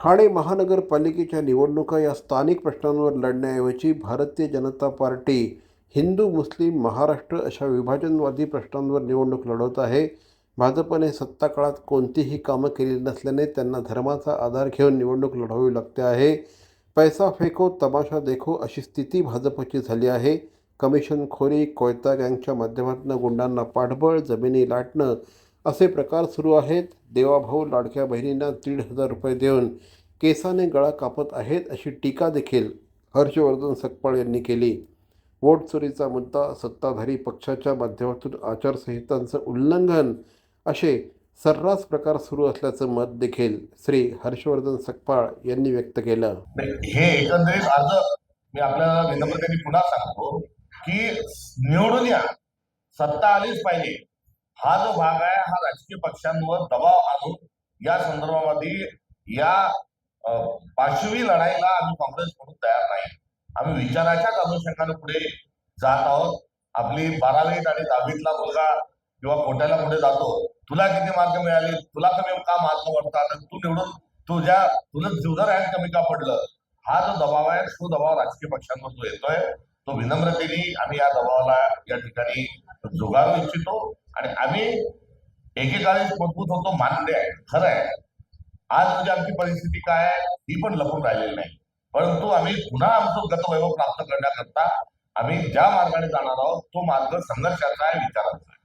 ठाणे महानगरपालिकेच्या निवडणुका या स्थानिक प्रश्नांवर लढण्याऐवजी भारतीय जनता पार्टी हिंदू मुस्लिम महाराष्ट्र अशा विभाजनवादी प्रश्नांवर निवडणूक लढवत आहे. भाजपने सत्ता काळात कोणतीही कामं केली नसल्याने त्यांना धर्माचा आधार घेऊन निवडणूक लढवावी लागते आहे. पैसा फेको तमाशा देखो अशी स्थिती भाजपची झाली आहे. कमिशनखोरी, कोयता गँगच्या माध्यमातून गुंडांना पाठबळ, जमिनी लाटणं असे प्रकार सुरू आहेत. देवाभाऊ लाडक्या बहिणींना 1,500 रुपये देऊन केसाने गळा कापत आहेत अशी टीका देखील हर्षवर्धन सकपाळ यांनी केली. वोट चोरीचा मुद्दा, सत्ताधारी पक्षाच्या माध्यमातून आचारसंहितांचं उल्लंघन असे सर्रास प्रकार सुरू असल्याचं मत देखील श्री हर्षवर्धन सकपाळ यांनी व्यक्त केलं. हे एकंदरीत अर्ज मी आपल्याला विनम्रतेने पुन्हा सांगतो की निवडून या, सत्ता आलीच पाहिजे. हा जो भाग आहे हा राजकीय पक्षांवर दबाव आणून या संदर्भामध्ये या पाशवी लढाईला आम्ही काँग्रेस म्हणून तयार नाही. आम्ही विचाराच्याच अनुषंगाने पुढे जात आहोत. आपली 12वीत आणि 10वीतला मुलगा किंवा कोट्याला पुढे जातो, तुला किती मार्क मिळाले, तुला कमी का मार्क वाटतात, तू निवडून तुझं तुझं रँक कमी का पडलं, हा जो दबाव आहे तो दबाव राजकीय पक्षांवर जो येतोय तो विनम्रतेने आम्ही या दबावाला या ठिकाणी झुगारू इच्छितो. आणि आम्ही एकेकाळी मजबूत होतो, मान्य आहे, खरं आहे. आज म्हणजे आमची परिस्थिती काय आहे ही पण लपून राहिलेली नाही. परंतु आम्ही पुन्हा आमचं गतवैभव प्राप्त करण्याकरता आम्ही ज्या मार्गाने जाणार आहोत तो मार्ग संघर्षाचा आहे, विचारांचा आहे.